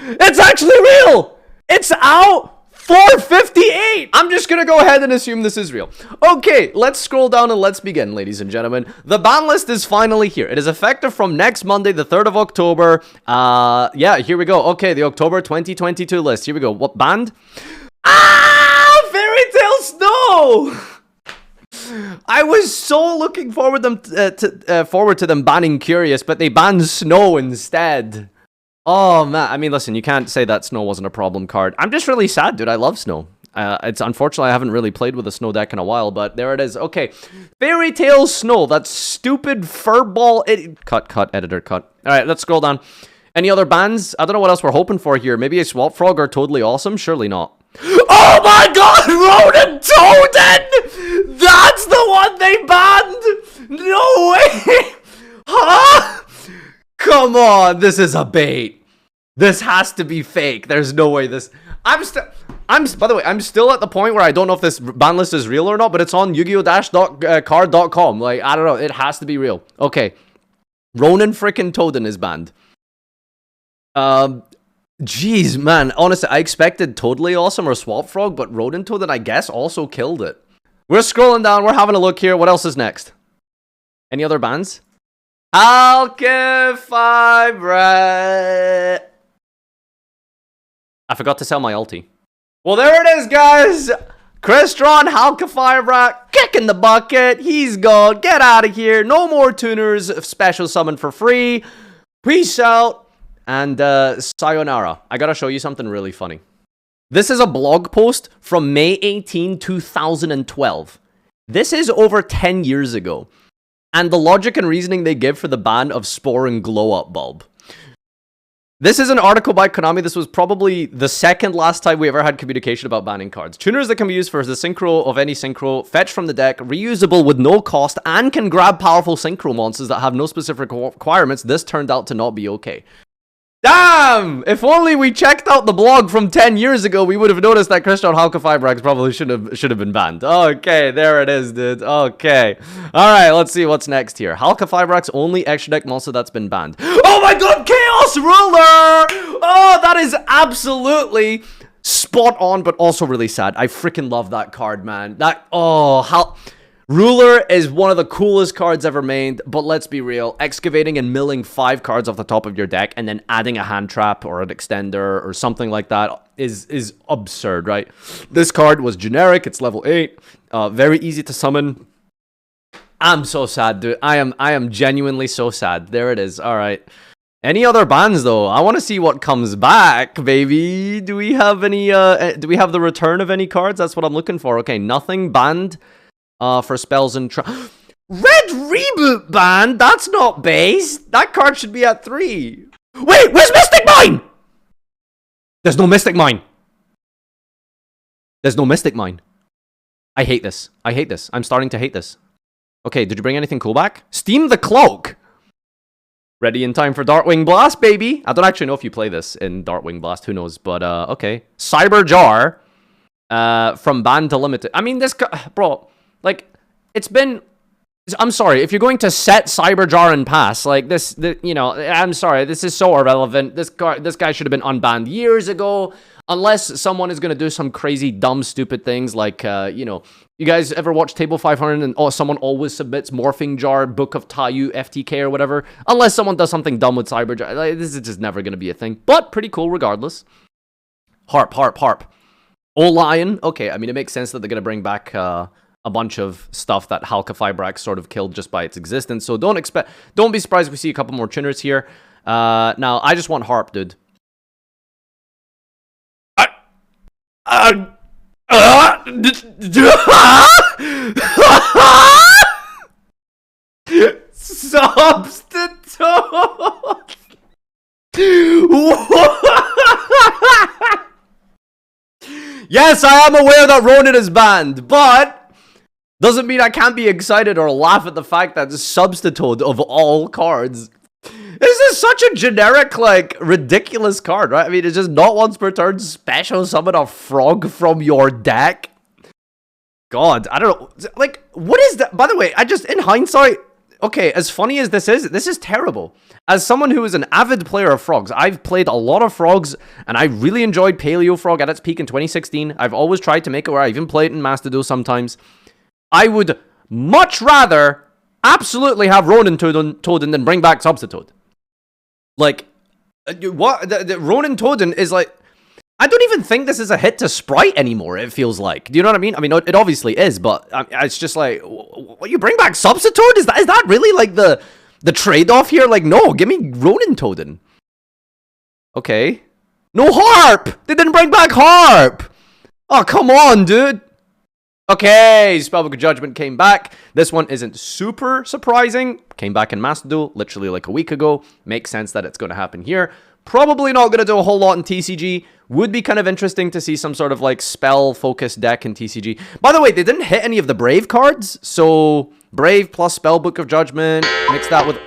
It's actually real! It's out! 458! I'm just gonna go ahead and assume this is real. Okay, let's scroll down and let's begin, ladies and gentlemen. The ban list is finally here. It is effective from next Monday, the 3rd of October. Yeah, here we go. Okay, the October 2022 list. Here we go. What banned? Ah! Fairy Tail Snow! I was so looking forward to them banning Curious, but they banned Snow instead. Oh, man. I mean, listen, you can't say that Snow wasn't a problem card. I'm just really sad, dude. I love Snow. It's unfortunately, I haven't really played with a Snow deck in a while, but there it is. Okay. Fairy Tail Snow. That stupid furball. Cut, editor, cut. All right, let's scroll down. Any other bans? I don't know what else we're hoping for here. Maybe a Swap Frog or Totally Awesome? Surely not. Oh my god! Rodent Toaden! That's the one they banned! No way! Huh? Come on, this is a bait. This has to be fake. There's no way this... by the way, I'm still at the point where I don't know if this ban list is real or not, but it's on Yugioh-card.com. Like, I don't know. It has to be real. Okay. Ronin frickin' Toaden is banned. Jeez, man. Honestly, I expected Totally Awesome or Swap Frog, but Rodent Toaden, I guess, also killed it. We're scrolling down. We're having a look here. What else is next? Any other bans? Halqifibrax. I forgot to sell my ulti. Well, there it is, guys. Crystron, Halqifibrax, kicking the bucket. He's gone. Get out of here. No more tuners. Special summon for free. Peace out. And sayonara. I gotta show you something really funny. This is a blog post from May 18, 2012. This is over 10 years ago. And the logic and reasoning they give for the ban of Spore and Glow Up Bulb. This is an article by Konami. This was probably the second last time we ever had communication about banning cards. Tuners that can be used for the synchro of any synchro, fetch from the deck, reusable with no cost, and can grab powerful synchro monsters that have no specific requirements. This turned out to not be okay. Damn! If only we checked out the blog from 10 years ago, we would have noticed that Crystron Halqifibrax probably should have been banned. Okay, there it is, dude. Okay. Alright, let's see what's next here. Halqifibrax, only extra deck monster that's been banned. Oh my god, Chaos Ruler! Oh, that is absolutely spot on, but also really sad. I freaking love that card, man. Ruler is one of the coolest cards ever made, but let's be real, excavating and milling 5 cards off the top of your deck and then adding a hand trap or an extender or something like that is absurd, right? This card was generic, it's level 8, very easy to summon. I'm so sad, dude. I am genuinely so sad. There it is. All right. Any other bans though? I want to see what comes back, baby. Do we have any do we have the return of any cards? That's what I'm looking for. Okay, nothing banned. For spells and Red Reboot banned? That's not base. That card should be at 3. Wait, where's Mystic Mine? There's no Mystic Mine. There's no Mystic Mine. I hate this. I hate this. I'm starting to hate this. Okay, did you bring anything cool back? Steam the Cloak. Ready in time for Darkwing Blast, baby. I don't actually know if you play this in Darkwing Blast. Who knows? But, okay. Cyber Jar. From banned to limited. I mean, this... Bro... Like, it's been... I'm sorry, if you're going to set Cyberjar and pass, like, you know, I'm sorry, this is so irrelevant. This guy should have been unbanned years ago, unless someone is going to do some crazy, dumb, stupid things, like, you know, you guys ever watch Table 500 and someone always submits Morphing Jar, Book of Tayu, FTK, or whatever? Unless someone does something dumb with Cyberjar. Like, this is just never going to be a thing, but pretty cool regardless. Harp. Oh, Lion. Okay, I mean, it makes sense that they're going to bring back, a bunch of stuff that Halqifibrax sort of killed just by its existence. So don't be surprised if we see a couple more tuners here. Now, I just want Harp, dude. Substitute! Yes, I am aware that Ronin is banned, but... doesn't mean I can't be excited or laugh at the fact that the Substitute of all cards. This is such a generic, like, ridiculous card, right? I mean, it's just not once per turn special summon a frog from your deck. God, I don't know. Like, what is that? By the way, in hindsight, okay, as funny as this is terrible. As someone who is an avid player of frogs, I've played a lot of frogs, and I really enjoyed Paleo Frog at its peak in 2016. I've always tried to make it where I even play it in Master Duel sometimes. I would much rather absolutely have Ronin Toden than bring back Substitute. Like, what? The Ronin Toden is like... I don't even think this is a hit to sprite anymore, it feels like. Do you know what I mean? I mean, it obviously is, but it's just like... What, you bring back Substitute? Is that really like the trade-off here? Like, no, give me Ronin Toden. Okay. No Harp! They didn't bring back Harp! Oh, come on, dude. Okay, Spellbook of Judgment came back. This one isn't super surprising. Came back in Master Duel, literally like a week ago. Makes sense that it's going to happen here. Probably not going to do a whole lot in TCG. Would be kind of interesting to see some sort of like spell-focused deck in TCG. By the way, they didn't hit any of the Brave cards. So, Brave plus Spellbook of Judgment. Mix that with...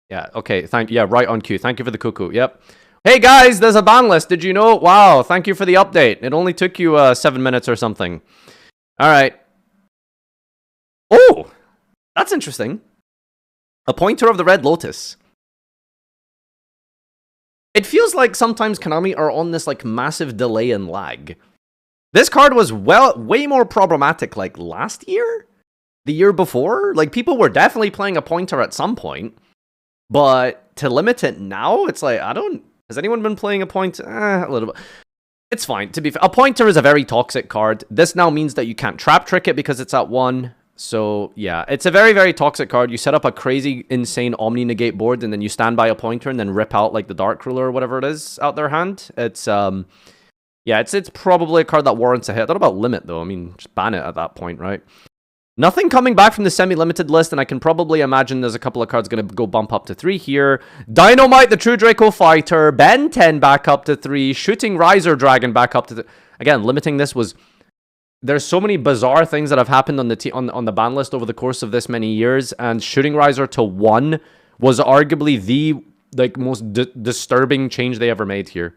Yeah, okay. Yeah, right on cue. Thank you for the cuckoo. Yep. Hey guys, there's a ban list. Did you know? Wow, thank you for the update. It only took you 7 minutes or something. Alright. Oh! That's interesting. A pointer of the Red Lotus. It feels like sometimes Konami are on this like massive delay and lag. This card was way more problematic like last year? The year before? Like people were definitely playing a pointer at some point. But to limit it now, it's like, I don't... Has anyone been playing a pointer? A little bit. It's fine, to be fair. A pointer is a very toxic card. This now means that you can't trap trick it because it's at 1. So, yeah. It's a very, very toxic card. You set up a crazy, insane Omni-Negate board, and then you stand by a pointer and then rip out, like, the Dark Ruler or whatever it is out their hand. It's, yeah, it's probably a card that warrants a hit. I don't know about limit, though. I mean, just ban it at that point, right? Nothing coming back from the semi-limited list, and I can probably imagine there's a couple of cards going to go bump up to 3 here. Dynamite, the True Draco Fighter. Ben 10 back up to 3. Shooting Riser Dragon back up to... Again, limiting this was... There's so many bizarre things that have happened on the ban list over the course of this many years, and Shooting Riser to 1 was arguably the most disturbing change they ever made here.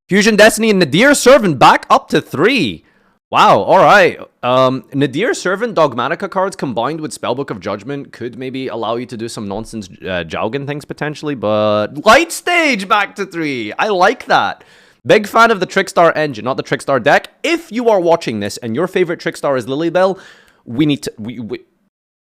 Fusion Destiny and Nadir Servant back up to 3. Wow, alright. Nadir Servant Dogmatica cards combined with Spellbook of Judgment could maybe allow you to do some nonsense Jowgen things potentially, but... Light Stage back to 3! I like that. Big fan of the Trickstar engine, not the Trickstar deck. If you are watching this and your favorite Trickstar is Lilybell, we need to...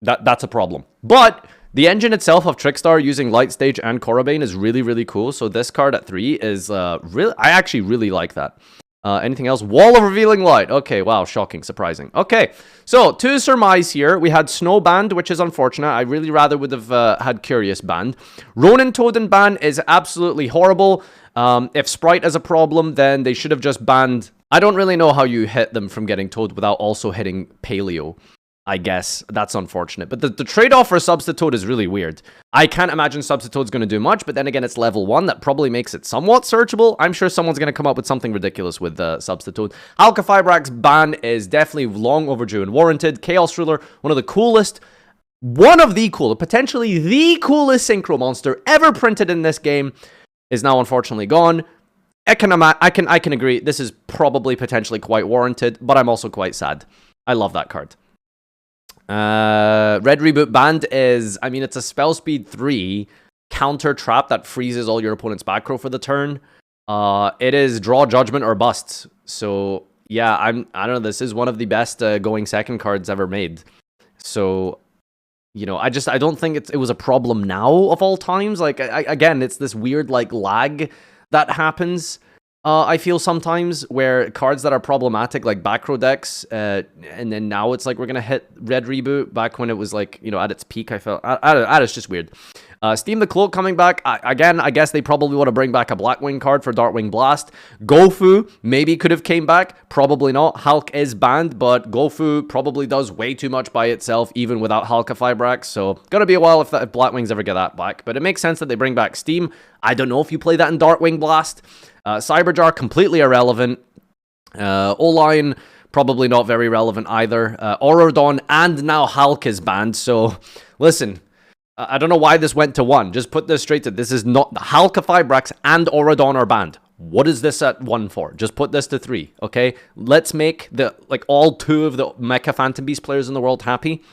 That's a problem. But the engine itself of Trickstar using Light Stage and Korobane is really, really cool, so this card at 3 is really... I actually really like that. Anything else? Wall of Revealing Light. Okay, wow, shocking, surprising. Okay, so to surmise here, we had Snow banned, which is unfortunate. I really rather would have had Curious banned. Ronin Toden ban is absolutely horrible. If Sprite is a problem, then they should have just banned... I don't really know how you hit them from getting Toad without also hitting Paleo. I guess. That's unfortunate. But the trade-off for Substitute is really weird. I can't imagine Substitute's going to do much, but then again, it's level 1. That probably makes it somewhat searchable. I'm sure someone's going to come up with something ridiculous with Substitute. Halqifibrax ban is definitely long overdue and warranted. Chaos Ruler, one of the coolest, potentially the coolest Synchro monster ever printed in this game, is now unfortunately gone. I can agree, this is probably potentially quite warranted, but I'm also quite sad. I love that card. Red Reboot banned is, I mean, it's a spell speed 3 counter trap that freezes all your opponent's back row for the turn. It is draw Judgment or bust. So yeah, I don't know, this is one of the best going second cards ever made. So, you know, I don't think it was a problem now of all times. Like, again, it's this weird like lag that happens. I feel sometimes where cards that are problematic, like back row decks, and then now it's like we're gonna hit Red Reboot. Back when it was like, you know, at its peak, I felt, it's just weird. Steam the Cloak coming back. Again, I guess they probably want to bring back a Blackwing card for Darkwing Blast. Gofu maybe could have came back. Probably not. Hulk is banned, but Gofu probably does way too much by itself, even without Halqifibrax. So, gonna be a while if Blackwings ever get that back. But it makes sense that they bring back Steam. I don't know if you play that in Darkwing Blast. Cyberjar, completely irrelevant. O-Line, probably not very relevant either. Aurodon and now Hulk is banned. So, listen, I don't know why this went to 1. Just put this straight to, this is not, Halqifibrax and Aurodon are banned. What is this at 1 for? Just put this to 3, okay? Let's make all 2 of the Mecha Phantom Beast players in the world happy.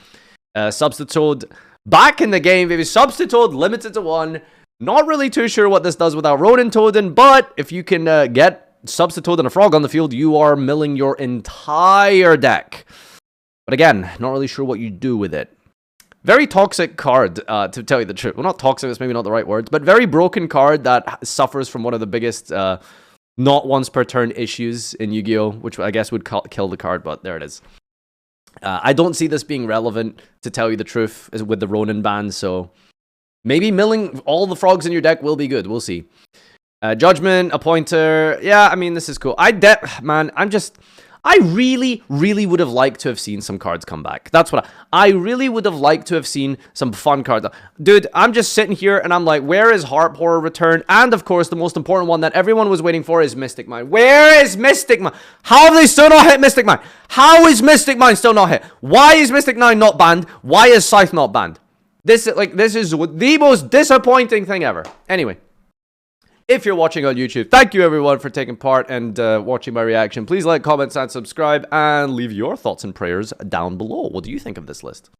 Substitute, back in the game, baby. Substitute, limited to 1. Not really too sure what this does without Ronin Toden, but if you can get Substitute and a Frog on the field, you are milling your entire deck. But again, not really sure what you do with it. Very toxic card, to tell you the truth. Well, not toxic, that's maybe not the right words, but very broken card that suffers from one of the biggest not once per turn issues in Yu-Gi-Oh!, which I guess would kill the card, but there it is. I don't see this being relevant, to tell you the truth, with the Ronin ban, so maybe milling all the frogs in your deck will be good. We'll see. Judgment, a pointer. Yeah, I mean, this is cool. I really, really would have liked to have seen some cards come back. That's what I really would have liked to have seen some fun cards. Dude, I'm just sitting here and I'm like, where is Heart Horror return? And of course, the most important one that everyone was waiting for is Mystic Mine. Where is Mystic Mine? How have they still not hit Mystic Mine? How is Mystic Mine still not hit? Why is Mystic Mine not banned? Why is Scythe not banned? This is the most disappointing thing ever. Anyway. If you're watching on YouTube, thank you everyone for taking part and watching my reaction. Please like, comment, and subscribe, and leave your thoughts and prayers down below. What do you think of this list?